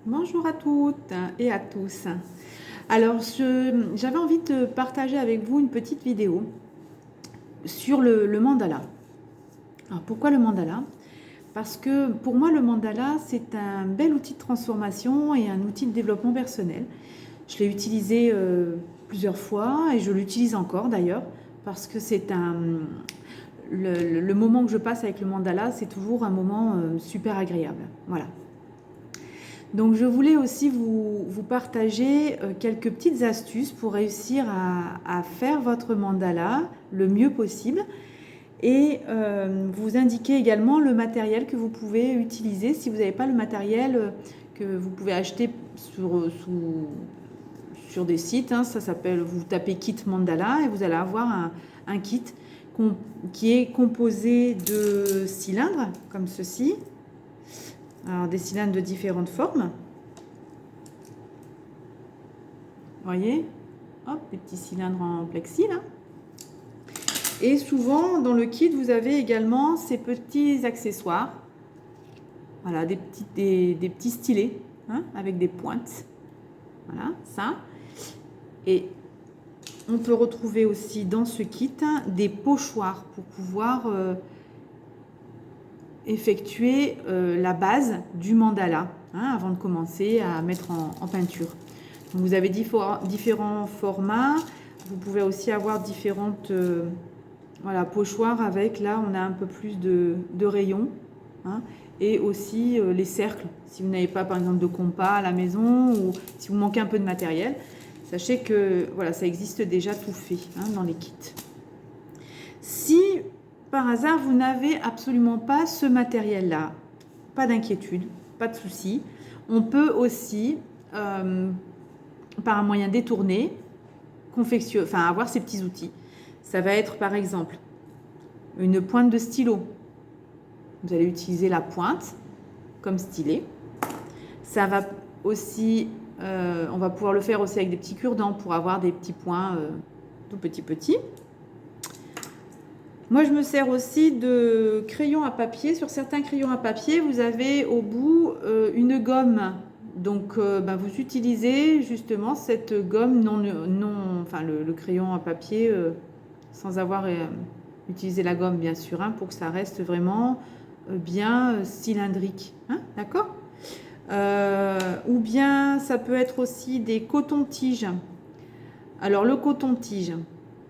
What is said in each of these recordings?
Bonjour à toutes et à tous. Alors, j'avais envie de partager avec vous une petite vidéo sur le mandala. Alors, pourquoi le mandala? Parce que pour moi, le mandala, c'est un bel outil de transformation et un outil de développement personnel. Je l'ai utilisé plusieurs fois et je l'utilise encore d'ailleurs parce que c'est le moment que je passe avec le mandala, c'est toujours un moment super agréable. Voilà. Donc je voulais aussi vous partager quelques petites astuces pour réussir à faire votre mandala le mieux possible et vous indiquer également le matériel que vous pouvez utiliser si vous n'avez pas le matériel que vous pouvez acheter sur des sites. Hein, ça s'appelle, vous tapez kit mandala et vous allez avoir un kit qui est composé de cylindres comme ceci. Alors, des cylindres de différentes formes. Vous voyez, hop, des petits cylindres en plexi là. Et souvent, dans le kit, vous avez également ces petits accessoires. Voilà, des petits stylets hein, avec des pointes. Voilà, ça. Et on peut retrouver aussi dans ce kit des pochoirs pour pouvoir effectuer la base du mandala hein, avant de commencer à mettre en peinture. Donc vous avez différents formats. Vous pouvez aussi avoir différentes voilà, pochoirs avec, là on a un peu plus de rayons hein, et aussi les cercles. Si vous n'avez pas par exemple de compas à la maison ou si vous manquez un peu de matériel, sachez que voilà, ça existe déjà tout fait hein, dans les kits. Si par hasard, vous n'avez absolument pas ce matériel-là, pas d'inquiétude, pas de souci. On peut aussi, par un moyen détourné, avoir ces petits outils. Ça va être par exemple une pointe de stylo. Vous allez utiliser la pointe comme stylet. Ça va aussi, on va pouvoir le faire aussi avec des petits cure-dents pour avoir des petits points tout petits. Moi, je me sers aussi de crayons à papier. Sur certains crayons à papier, vous avez au bout une gomme. Donc, vous utilisez justement cette gomme, le crayon à papier, sans avoir utilisé la gomme, bien sûr, hein, pour que ça reste vraiment bien cylindrique. Hein, d'accord? Ou bien, ça peut être aussi des cotons-tiges. Alors, le coton-tige,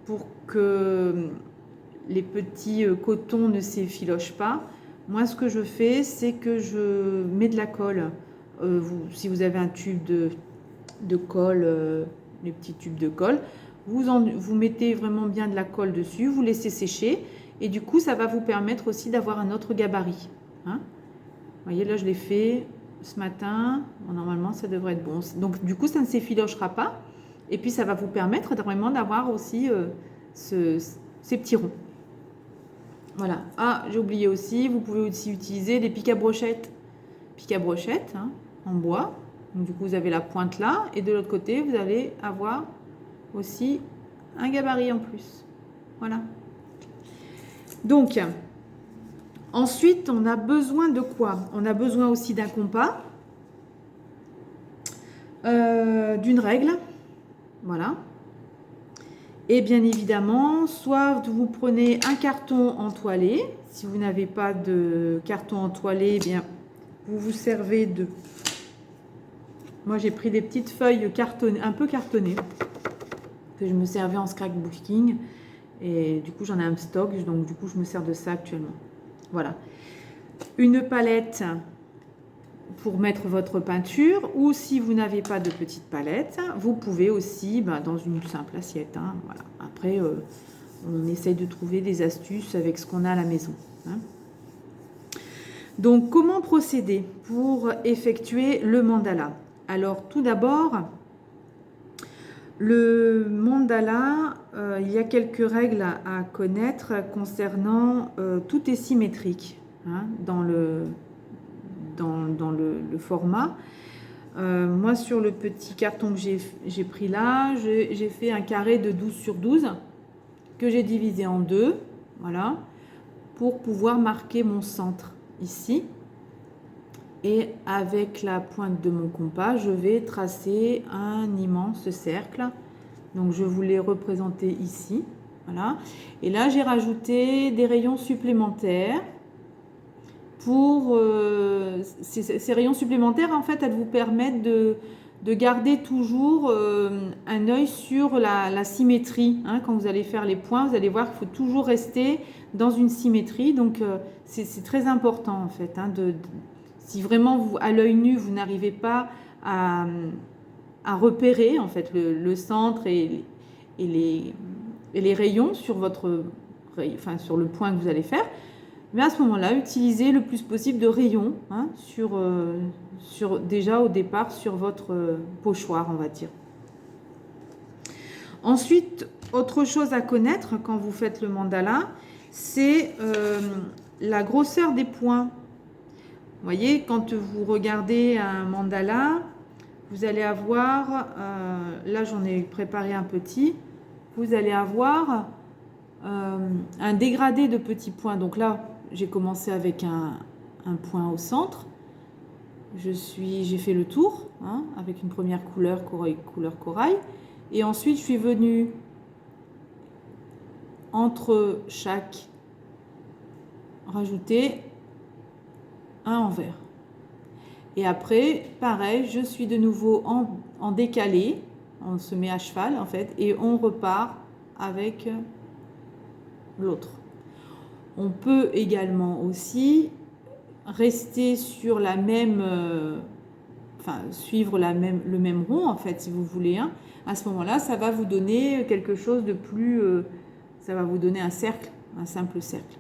pour que les petits cotons ne s'effilochent pas. Moi, ce que je fais, c'est que je mets de la colle. Si vous avez un tube de colle, les petits tubes de colle, vous mettez vraiment bien de la colle dessus, vous laissez sécher et du coup, ça va vous permettre aussi d'avoir un autre gabarit. Hein, vous voyez, là, je l'ai fait ce matin. Bon, normalement, ça devrait être bon. Donc, du coup, ça ne s'effilochera pas. Et puis, ça va vous permettre vraiment d'avoir aussi ces petits ronds. Voilà. Ah, j'ai oublié aussi, vous pouvez aussi utiliser des pics à brochettes. Pics à brochettes hein, en bois. Donc, du coup, vous avez la pointe là. Et de l'autre côté, vous allez avoir aussi un gabarit en plus. Voilà. Donc, ensuite, on a besoin de quoi? On a besoin aussi d'un compas, d'une règle. Voilà. Et bien évidemment, soit vous prenez un carton entoilé. Si vous n'avez pas de carton entoilé, eh bien, vous vous servez de... Moi, j'ai pris des petites feuilles un peu cartonnées que je me servais en scrapbooking. Et du coup, j'en ai un stock. Donc, du coup, je me sers de ça actuellement. Voilà. Une palette pour mettre votre peinture, ou si vous n'avez pas de petite palette, vous pouvez aussi dans une simple assiette. Hein, voilà. Après, on essaye de trouver des astuces avec ce qu'on a à la maison. Hein. Donc, comment procéder pour effectuer le mandala? Alors, tout d'abord, le mandala, il y a quelques règles à connaître concernant tout est symétrique hein, dans le format. Moi, sur le petit carton que j'ai pris là, j'ai fait un carré de 12 sur 12 que j'ai divisé en deux, voilà, pour pouvoir marquer mon centre ici. Et avec la pointe de mon compas, je vais tracer un immense cercle. Donc je vous l'ai représenté ici. Voilà. Et là, j'ai rajouté des rayons supplémentaires. Pour ces rayons supplémentaires, en fait, elles vous permettent de garder toujours un œil sur la symétrie. Hein. Quand vous allez faire les points, vous allez voir qu'il faut toujours rester dans une symétrie. Donc, c'est très important, en fait. Hein, si vraiment, vous, à l'œil nu, vous n'arrivez pas à repérer, en fait, le centre et les rayons sur sur le point que vous allez faire, mais à ce moment-là, utilisez le plus possible de rayons hein, déjà au départ sur votre pochoir, on va dire. Ensuite, autre chose à connaître quand vous faites le mandala, c'est la grosseur des points. Vous voyez, quand vous regardez un mandala, vous allez avoir, là j'en ai préparé un petit, vous allez avoir un dégradé de petits points. Donc là, j'ai commencé avec un point au centre. J'ai fait le tour hein, avec une première couleur corail. Et ensuite, je suis venue entre chaque rajouter un envers. Et après, pareil, je suis de nouveau en décalé. On se met à cheval en fait et on repart avec l'autre. On peut également aussi rester sur la même, suivre le même rond en fait si vous voulez. Hein. À ce moment-là, ça va vous donner quelque chose de plus, ça va vous donner un cercle, un simple cercle.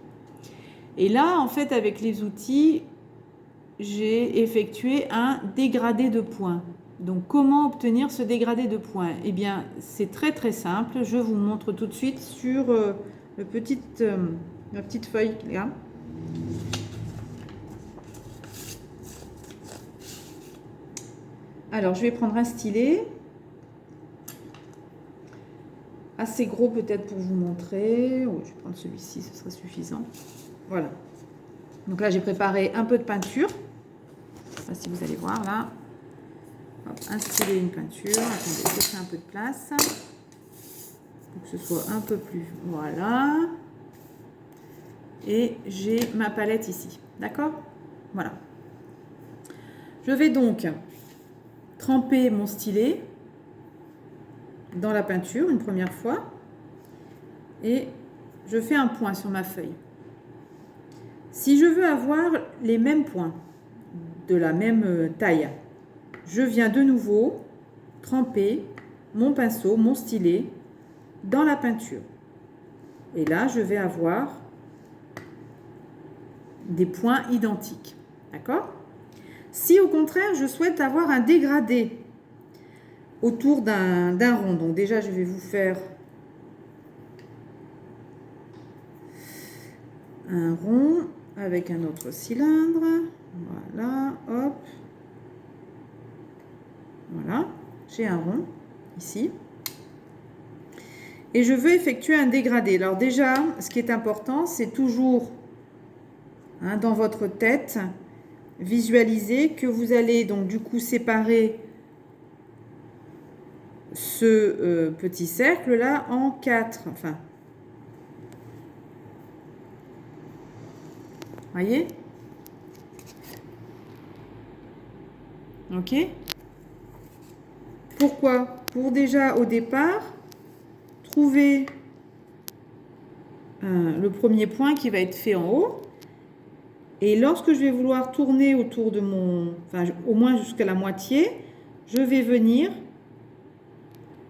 Et là, en fait, avec les outils, j'ai effectué un dégradé de points. Donc, comment obtenir ce dégradé de points? Eh bien, c'est très très simple. Je vous montre tout de suite sur la petite feuille là. Alors, je vais prendre un stylet. Assez gros peut-être pour vous montrer. Oh, je vais prendre celui-ci, ce sera suffisant. Voilà. Donc là, j'ai préparé un peu de peinture. Je ne sais pas si vous allez voir là. Hop, un stylet et une peinture. Attendez, je fais un peu de place. Pour que ce soit un peu plus... Voilà. Et j'ai ma palette ici. D'accord? Voilà. Je vais donc tremper mon stylet dans la peinture une première fois. Et je fais un point sur ma feuille. Si je veux avoir les mêmes points, de la même taille, je viens de nouveau tremper mon pinceau, mon stylet, dans la peinture. Et là, je vais avoir des points identiques. D'accord? Si au contraire, je souhaite avoir un dégradé autour d'un rond, donc déjà, je vais vous faire un rond avec un autre cylindre. Voilà, hop. Voilà, j'ai un rond ici. Et je veux effectuer un dégradé. Alors déjà, ce qui est important, c'est toujours hein, dans votre tête, visualiser que vous allez donc du coup séparer ce petit cercle là en 4. Enfin, voyez? Ok? Pourquoi? Pour déjà au départ trouver le premier point qui va être fait en haut. Et lorsque je vais vouloir tourner autour de mon... Enfin, au moins jusqu'à la moitié, je vais venir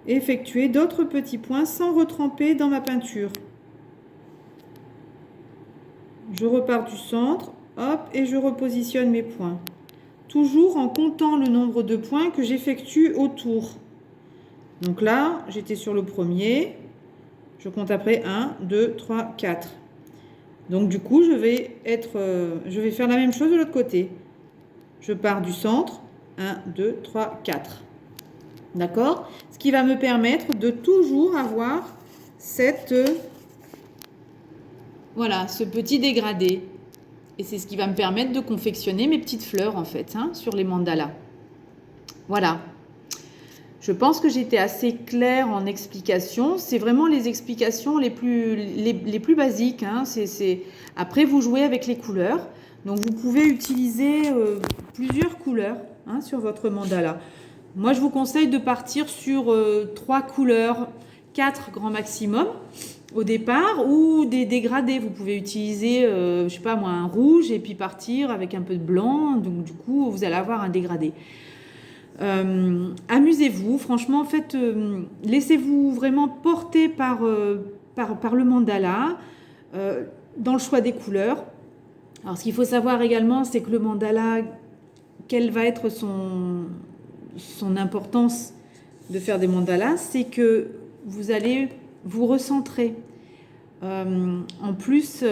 effectuer d'autres petits points sans retremper dans ma peinture. Je repars du centre, hop, et je repositionne mes points. Toujours en comptant le nombre de points que j'effectue autour. Donc là, j'étais sur le premier. Je compte après 1, 2, 3, 4. Donc du coup, je vais faire la même chose de l'autre côté. Je pars du centre. 1, 2, 3, 4. D'accord? Ce qui va me permettre de toujours avoir voilà, ce petit dégradé. Et c'est ce qui va me permettre de confectionner mes petites fleurs en fait, hein, sur les mandalas. Voilà. Je pense que j'étais assez claire en explication. C'est vraiment les explications les plus basiques, hein. Après, vous jouez avec les couleurs. Donc, vous pouvez utiliser plusieurs couleurs, hein, sur votre mandala. Moi, je vous conseille de partir sur 3 couleurs, 4 grand maximum au départ, ou des dégradés. Vous pouvez utiliser, je sais pas moi, un rouge et puis partir avec un peu de blanc. Donc, du coup, vous allez avoir un dégradé. Amusez-vous, franchement, laissez-vous vraiment porter par le mandala, dans le choix des couleurs. Alors, ce qu'il faut savoir également, c'est que le mandala, quelle va être son importance de faire des mandalas, c'est que vous allez vous recentrer. En plus,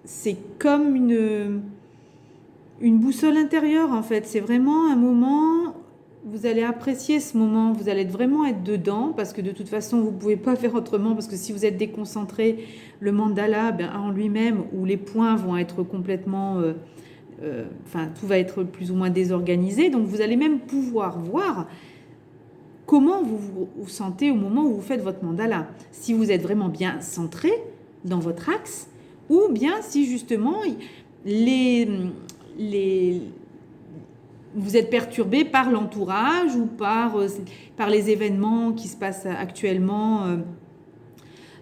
c'est comme une boussole intérieure en fait. C'est vraiment un moment, vous allez apprécier ce moment, vous allez vraiment être dedans parce que de toute façon vous ne pouvez pas faire autrement, parce que si vous êtes déconcentré, le mandala en lui-même, où les points vont être complètement, tout va être plus ou moins désorganisé, donc vous allez même pouvoir voir comment vous vous sentez au moment où vous faites votre mandala. Si vous êtes vraiment bien centré dans votre axe, ou bien si justement vous êtes perturbé par l'entourage ou par les événements qui se passent actuellement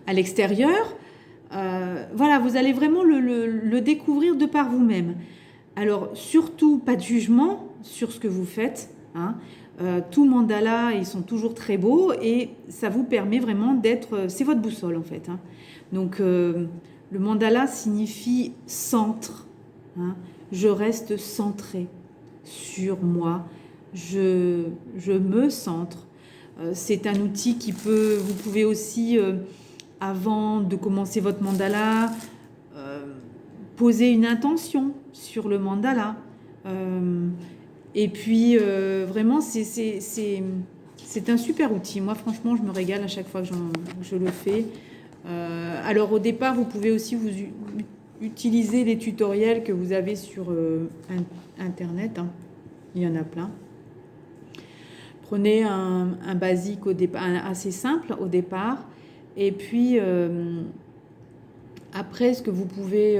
à l'extérieur. Voilà, vous allez vraiment le découvrir de par vous-même. Alors, surtout, pas de jugement sur ce que vous faites, hein. Tout mandala, ils sont toujours très beaux et ça vous permet vraiment d'être... C'est votre boussole en fait, hein. Donc, le mandala signifie centre, hein. Je reste centré sur moi, je me centre. C'est un outil vous pouvez aussi, avant de commencer votre mandala, poser une intention sur le mandala. Et puis, vraiment, c'est un super outil. Moi, franchement, je me régale à chaque fois que je le fais. Alors, au départ, vous pouvez aussi utiliser les tutoriels que vous avez sur Internet, hein. Il y en a plein. Prenez un basique au départ, assez simple au départ. Et puis, après, ce que vous pouvez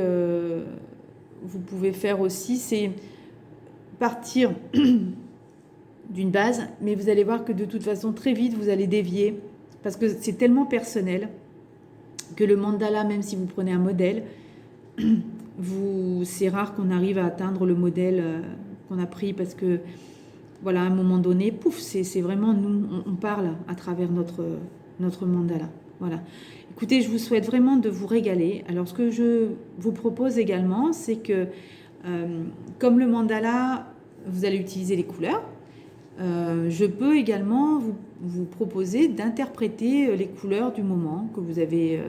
faire aussi, c'est partir d'une base, mais vous allez voir que de toute façon, très vite, vous allez dévier, parce que c'est tellement personnel que le mandala, même si vous prenez un modèle, c'est rare qu'on arrive à atteindre le modèle qu'on a pris, parce que voilà, à un moment donné, pouf, c'est vraiment nous, on parle à travers notre mandala. Voilà. Écoutez, je vous souhaite vraiment de vous régaler. Alors, ce que je vous propose également, c'est que comme le mandala, vous allez utiliser les couleurs, je peux également vous proposer d'interpréter les couleurs du moment que vous avez,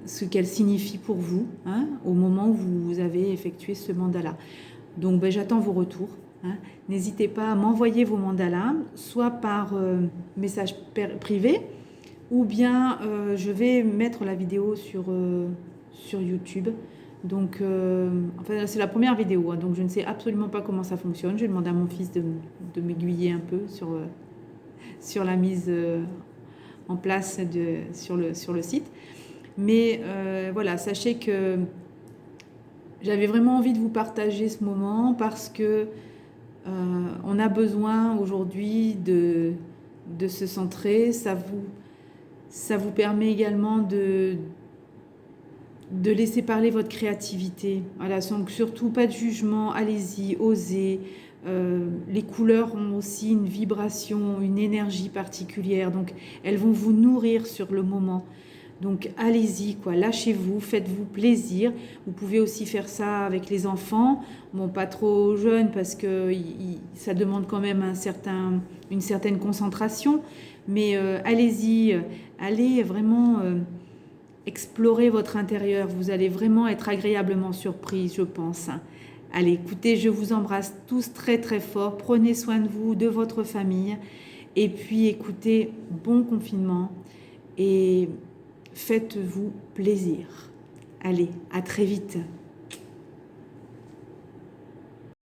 ce qu'elles signifient pour vous, hein, au moment où vous avez effectué ce mandala. Donc, j'attends vos retours, hein. N'hésitez pas à m'envoyer vos mandalas, soit par message privé, ou bien je vais mettre la vidéo sur YouTube. Donc, enfin, c'est la première vidéo, hein, donc je ne sais absolument pas comment ça fonctionne. Je vais demander à mon fils de m'aiguiller un peu sur la mise en place sur le site. Mais voilà, sachez que j'avais vraiment envie de vous partager ce moment parce que on a besoin aujourd'hui de se centrer. Ça vous permet également de laisser parler votre créativité. Voilà, donc surtout pas de jugement, allez-y, osez. Les couleurs ont aussi une vibration, une énergie particulière, donc elles vont vous nourrir sur le moment. Donc allez-y, quoi, lâchez-vous, faites-vous plaisir. Vous pouvez aussi faire ça avec les enfants, bon, pas trop jeunes parce que ça demande quand même une certaine concentration, mais allez-y, allez vraiment explorer votre intérieur. Vous allez vraiment être agréablement surpris, je pense. Allez, écoutez, je vous embrasse tous très très fort. Prenez soin de vous, de votre famille. Et puis, écoutez, bon confinement et faites-vous plaisir. Allez, à très vite.